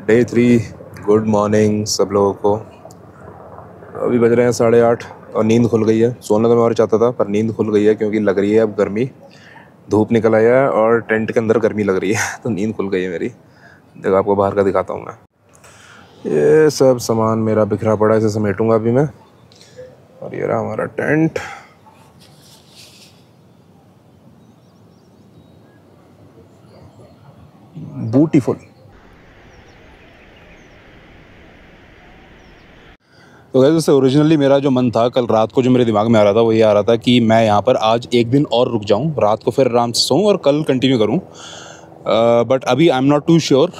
Day 3, good morning सब लोगों को। अभी बज रहे हैं 8:30 और नींद खुल गई है। सोना तो मैं और चाहता था पर नींद खुल गई है क्योंकि लग रही है अब गर्मी। धूप निकल आया है और टेंट के अंदर गर्मी लग रही है तो नींद खुल गई है मेरी। देखो आपको बाहर का दिखाता हूँ मैं। ये सब सामान मेरा बिखरा पड़ा है, इसे समेटूंगा अभी मैं। और ये रहा हमारा टेंट। ब्यूटीफुल। तो गाइस उससे ओरिजिनली मेरा जो मन था, कल रात को जो मेरे दिमाग में आ रहा था वो ये आ रहा था कि मैं यहाँ पर आज एक दिन और रुक जाऊँ, रात को फिर आराम से सोऊं और कल कंटिन्यू करूँ। बट अभी I am not too sure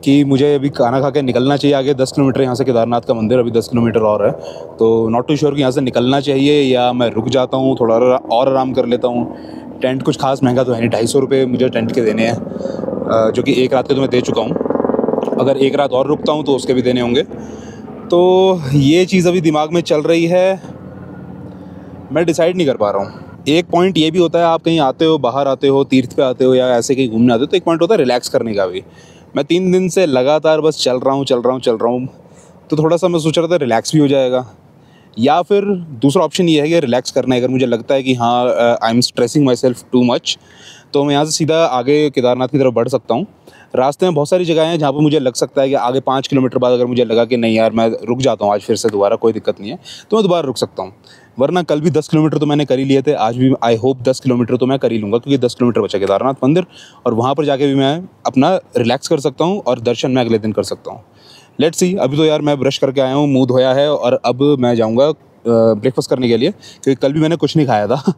कि मुझे अभी खाना खा के निकलना चाहिए आगे। 10 किलोमीटर यहाँ से केदारनाथ का मंदिर, अभी 10 किलोमीटर और है। तो नॉट टू श्योर कि यहाँ से निकलना चाहिए या मैं रुक जाता हूँ, थोड़ा और आराम कर लेता हूँ। टेंट कुछ खास महंगा तो है नहीं, 250 रुपये मुझे टेंट के देने हैं, जो कि एक रात के तो मैं दे चुका हूँ। अगर एक रात और रुकता हूँ तो उसके भी देने होंगे। तो ये चीज़ अभी दिमाग में चल रही है, मैं डिसाइड नहीं कर पा रहा हूँ। एक पॉइंट ये भी होता है, आप कहीं आते हो, बाहर आते हो, तीर्थ पे आते हो या ऐसे कहीं घूमने आते हो, तो एक पॉइंट होता है रिलैक्स करने का भी। मैं 3 दिन से लगातार बस चल रहा हूँ, तो थोड़ा सा मैं सोच रहा था रिलैक्स भी हो जाएगा। या फिर दूसरा ऑप्शन ये है कि रिलैक्स करना है, अगर मुझे लगता है कि हाँ I am stressing my self too much, तो मैं यहाँ से सीधा आगे केदारनाथ की तरफ बढ़ सकता हूँ। रास्ते में बहुत सारी जगह हैं जहाँ पर मुझे लग सकता है कि आगे 5 किलोमीटर बाद अगर मुझे लगा कि नहीं यार मैं रुक जाता हूँ आज फिर से दोबारा, कोई दिक्कत नहीं है, तो मैं दोबारा रुक सकता हूँ। वरना कल भी 10 किलोमीटर तो मैंने कर ही लिए थे, आज भी आई होप 10 किलोमीटर तो मैं कर ही लूँगा, क्योंकि 10 किलोमीटर बचा केदारनाथ मंदिर और वहाँ पर जाके भी मैं अपना रिलैक्स कर सकता हूँ और दर्शन मैं अगले दिन कर सकता हूँ। Let's see. अभी तो यार मैं ब्रश करके आया हूँ, मुँह धोया है और अब मैं जाऊँगा ब्रेकफास्ट करने के लिए, क्योंकि कल भी मैंने कुछ नहीं खाया था।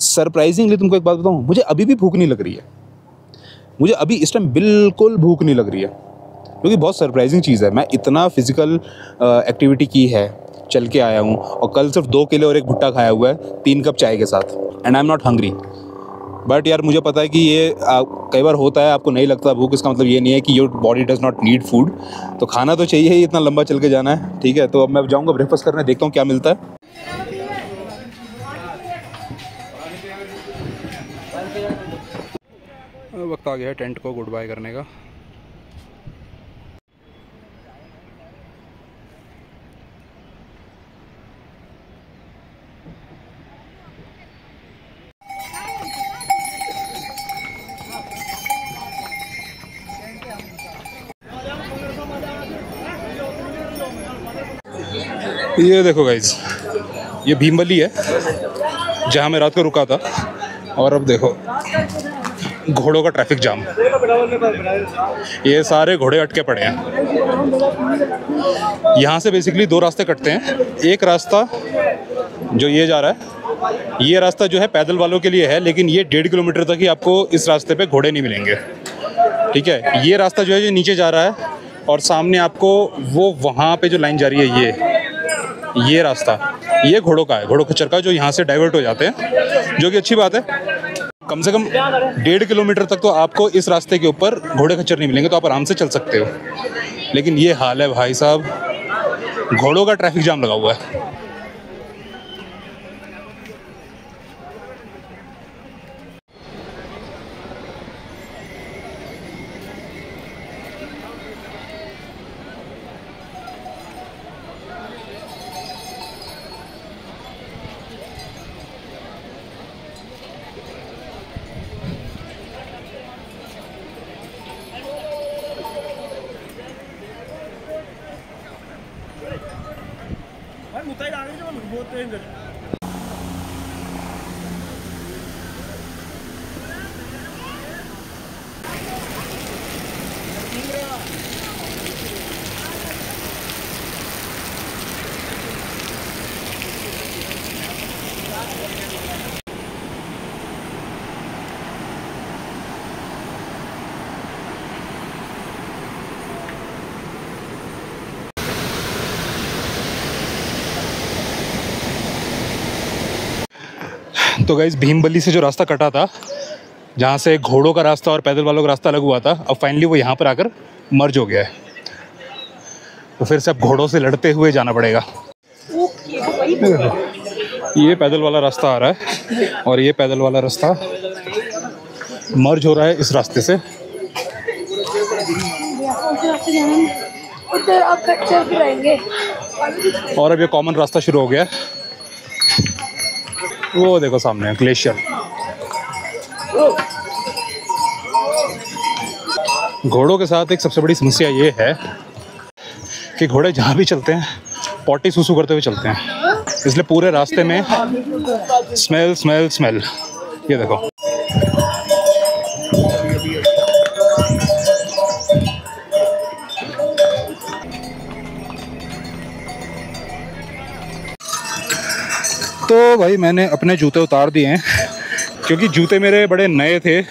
सरप्राइजिंगली तुमको एक बात बताऊँ, मुझे अभी भी भूख नहीं लग रही है। मुझे अभी इस टाइम बिल्कुल भूख नहीं लग रही है, क्योंकि बहुत सरप्राइजिंग चीज़ है। मैं इतना फिजिकल एक्टिविटी की है, चल के आया हूँ और कल सिर्फ 2 केले और एक भुट्टा खाया हुआ है 3 कप चाय के साथ, and I am not hungry. But यार मुझे पता है कि ये कई बार होता है, आपको नहीं लगता भूख, इसका मतलब ये नहीं है कि your body does not need food. तो खाना तो चाहिए ही, इतना लंबा चल के जाना है, ठीक है। तो अब मैं जाऊँगा ब्रेकफास्ट करने, देखता हूँ क्या मिलता है। वक्त आ गया है टेंट को गुड बाय करने का। ये देखो गाइज, ये भीमबली है जहाँ मैं रात को रुका था, और अब देखो घोड़ों का ट्रैफिक जाम। ये सारे घोड़े अटके पड़े हैं। यहाँ से बेसिकली 2 रास्ते कटते हैं। एक रास्ता जो ये जा रहा है, ये रास्ता जो है पैदल वालों के लिए है, लेकिन ये 1.5 किलोमीटर तक ही आपको इस रास्ते पे घोड़े नहीं मिलेंगे, ठीक है। ये रास्ता जो है जो नीचे जा रहा है, और सामने आपको वो वहाँ पे जो लाइन जा रही है, ये रास्ता ये घोड़ों का है, घोड़ों खच्चर का, जो यहाँ से डाइवर्ट हो जाते हैं, जो कि अच्छी बात है। कम से कम 1.5 किलोमीटर तक तो आपको इस रास्ते के ऊपर घोड़े खच्चर नहीं मिलेंगे, तो आप आराम से चल सकते हो। लेकिन ये हाल है भाई साहब, घोड़ों का ट्रैफिक जाम लगा हुआ है। तो गाइस भीमबली से जो रास्ता कटा था, जहाँ से घोड़ों का रास्ता और पैदल वालों का रास्ता अलग हुआ था, अब फाइनली वो यहाँ पर आकर मर्ज हो गया है। तो फिर से अब घोड़ों से लड़ते हुए जाना पड़ेगा। ये पैदल वाला रास्ता आ रहा है और ये पैदल वाला रास्ता मर्ज हो रहा है इस रास्ते से, से जाना उधर आप चल के रहेंगे। और अब ये कॉमन रास्ता शुरू हो गया है। वो देखो सामने ग्लेशियर। घोड़ों के साथ एक सबसे बड़ी समस्या ये है कि घोड़े जहाँ भी चलते हैं पॉटी सूसू करते हुए चलते हैं, इसलिए पूरे रास्ते में स्मेल स्मेल स्मेल। ये देखो। तो भाई मैंने अपने जूते उतार दिए हैं क्योंकि जूते मेरे बड़े नए थे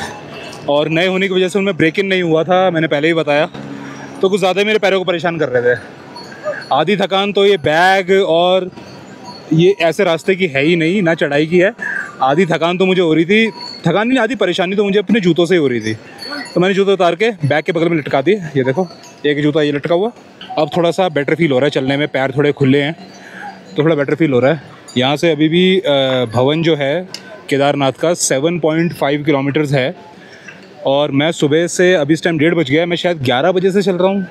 और नए होने की वजह से उनमें ब्रेक इन नहीं हुआ था, मैंने पहले ही बताया। तो कुछ ज़्यादा मेरे पैरों को परेशान कर रहे थे। आधी थकान तो ये बैग और ये ऐसे रास्ते की है ही नहीं, ना चढ़ाई की है। आधी थकान तो मुझे हो रही थी, थकान नहीं, आधी परेशानी तो मुझे अपने जूतों से ही हो रही थी। तो मैंने जूते उतार के बैग के बगल में लटका दिए। ये देखो, एक जूता ये लटका हुआ। अब थोड़ा सा बेटर फील हो रहा है चलने में, पैर थोड़े खुले हैं तो थोड़ा बेटर फील हो रहा है। यहाँ से अभी भी भवन जो है केदारनाथ का 7.5 किलोमीटर्स है और मैं सुबह से, अभी इस टाइम 1:30 बज गया है, मैं शायद 11 बजे से चल रहा हूँ।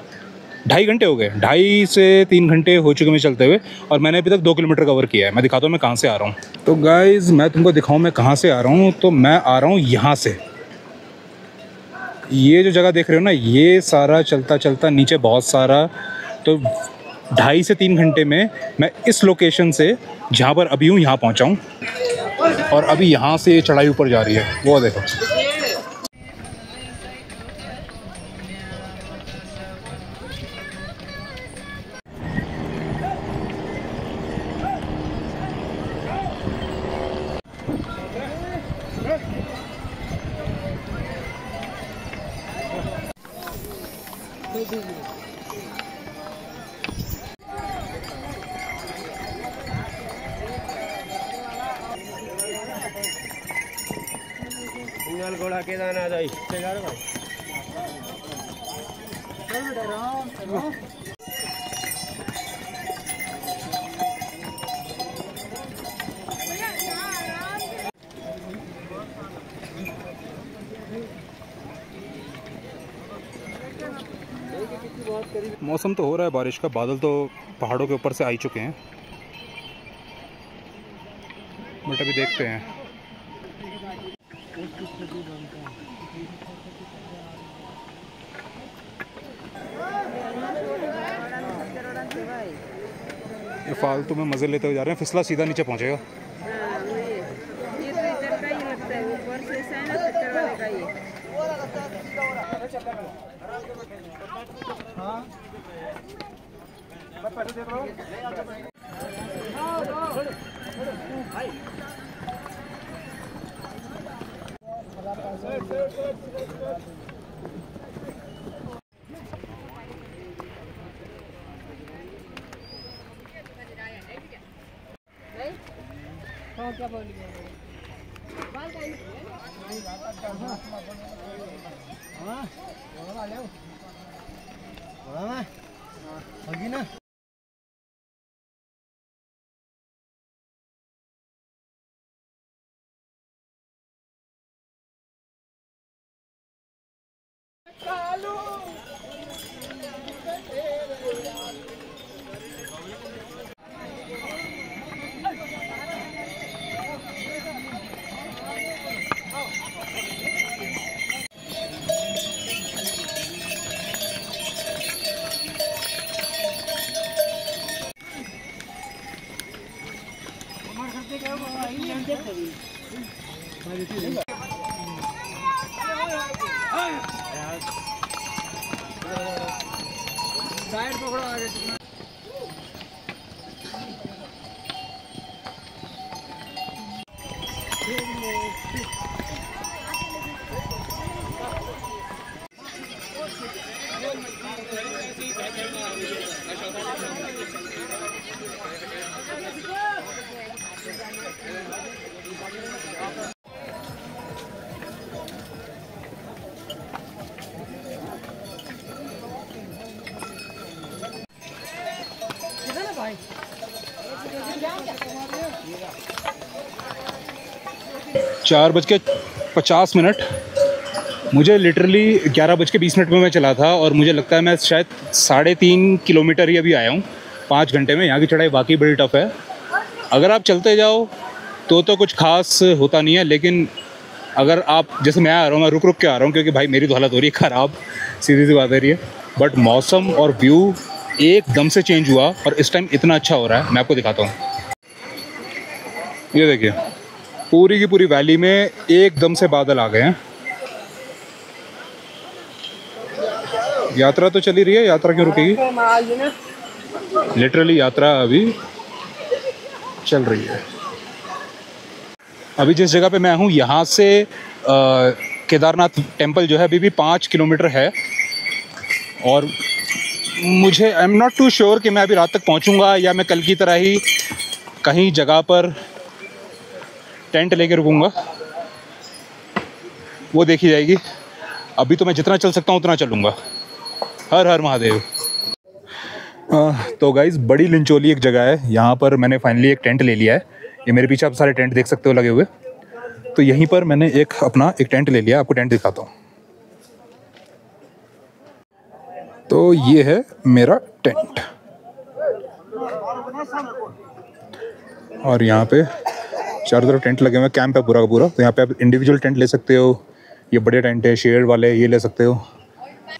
2.5 घंटे हो गए, 2.5 से 3 घंटे हो चुके मैं चलते हुए और मैंने अभी तक 2 किलोमीटर कवर किया है। मैं दिखाता हूँ मैं कहाँ से आ रहा हूँ। तो गाइज़ मैं तुमको दिखाऊँ मैं कहाँ से आ रहा हूँ। तो मैं आ रहा हूँ यहाँ से। ये जो जगह देख रहे हो ना, ये सारा चलता चलता नीचे बहुत सारा, तो 2.5 से 3 घंटे में मैं इस लोकेशन से जहाँ पर अभी हूँ यहाँ पहुँचा हूँ। और अभी यहाँ से ये चढ़ाई ऊपर जा रही है, वो देखो। घोड़ा के दाना जाई मौसम तो हो रहा है बारिश का, बादल तो पहाड़ों के ऊपर से आ ही चुके हैं, बट अभी देखते हैं। ये फालतू में मज़े लेते हुए जा रहे हैं, फिसला सीधा नीचे पहुंचेगा। क्या बोल ना। साइड पकड़ो आगे। भाई 4:50 मुझे लिटरली 11:20 में मैं चला था और मुझे लगता है मैं शायद 3.5 किलोमीटर ही अभी आया हूँ 5 घंटे में। यहाँ की चढ़ाई वाकई बड़ी टफ है। अगर आप चलते जाओ तो कुछ खास होता नहीं है, लेकिन अगर आप जैसे मैं आ रहा हूँ, मैं रुक रुक के आ रहा हूँ क्योंकि भाई मेरी तो हालत हो रही है ख़राब, सीधी सी बात है रही है। बट मौसम और व्यू एकदम से चेंज हुआ और इस टाइम इतना अच्छा हो रहा है, मैं आपको दिखाता हूँ। ये देखिए पूरी की पूरी वैली में एकदम से बादल आ गए हैं। यात्रा तो चली रही है, यात्रा क्यों रुकेगी? लिटरली यात्रा अभी चल रही है। अभी जिस जगह पे मैं हूँ यहाँ से केदारनाथ टेम्पल जो है अभी भी 5 किलोमीटर है और मुझे I am not too sure कि मैं अभी रात तक पहुँचूँगा या मैं कल की तरह ही कहीं जगह पर टेंट लेके रुकूँगा, वो देखी जाएगी। अभी तो मैं जितना चल सकता हूँ उतना चलूँगा। हर हर महादेव। तो गाइज़ बड़ी लिंचोली एक जगह है, यहाँ पर मैंने फाइनली एक टेंट ले लिया है। ये मेरे पीछे आप सारे टेंट देख सकते हो लगे हुए। तो यहीं पर मैंने एक टेंट ले लिया, आपको टेंट दिखाता हूँ। तो ये है मेरा टेंट और यहाँ पे चारों तरफ टेंट लगे हुए हैं, कैंप है पूरा का पूरा। तो यहाँ पे आप इंडिविजुअल टेंट ले सकते हो, ये बड़े टेंट है शेड वाले, ये ले सकते हो।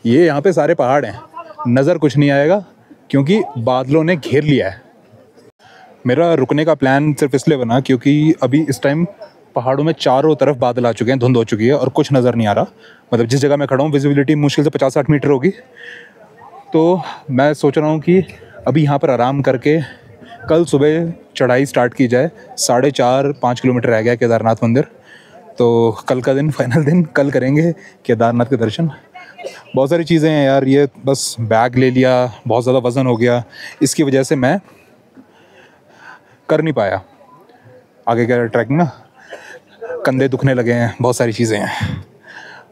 ये यहाँ पे सारे पहाड़ हैं, नज़र कुछ नहीं आएगा क्योंकि बादलों ने घेर लिया है। मेरा रुकने का प्लान सिर्फ इसलिए बना क्योंकि अभी इस टाइम पहाड़ों में चारों तरफ बादल आ चुके हैं, धुंध हो चुकी है और कुछ नज़र नहीं आ रहा। मतलब जिस जगह मैं खड़ा हूँ विजिबिलिटी मुश्किल से 50-60 मीटर होगी। तो मैं सोच रहा हूँ कि अभी यहाँ पर आराम करके कल सुबह चढ़ाई स्टार्ट की जाए। 4.5-5 किलोमीटर रह गया केदारनाथ मंदिर। तो कल का दिन फाइनल दिन, कल करेंगे केदारनाथ के दर्शन। बहुत सारी चीज़ें हैं यार, ये बस बैग ले लिया, बहुत ज़्यादा वज़न हो गया, इसकी वजह से मैं कर नहीं पाया आगे का ट्रैकिंग ना। कंधे दुखने लगे हैं, बहुत सारी चीज़ें हैं।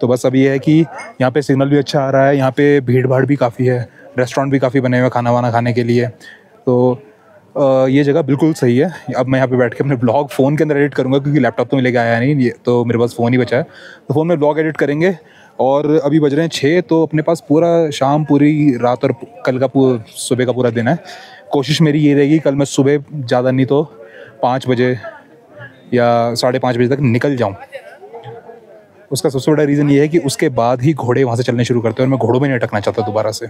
तो बस अभी ये है कि यहाँ पे सिग्नल भी अच्छा आ रहा है, यहाँ पे भीड़ भाड़ भी काफ़ी है, रेस्टोरेंट भी काफ़ी बने हुए खाना वाना खाने के लिए। तो ये जगह बिल्कुल सही है। अब मैं यहाँ पे बैठ के अपने ब्लॉग फ़ोन के अंदर एडिट करूँगा क्योंकि लैपटॉप तो मैं लेके आया नहीं, ये तो मेरे पास फ़ोन ही बचा है। तो फ़ोन में ब्लॉग एडिट करेंगे और अभी बज रहे हैं 6, तो अपने पास पूरा शाम, पूरी रात और कल का सुबह का पूरा दिन है। कोशिश मेरी ये रहेगी कल मैं सुबह ज़्यादा नहीं तो 5 बजे या 5:30 बजे तक निकल जाऊँ। उसका सबसे बड़ा रीज़न ये है कि उसके बाद ही घोड़े वहाँ से चलने शुरू करते हैं और मैं घोड़ों में नहीं अटकना चाहता दोबारा से।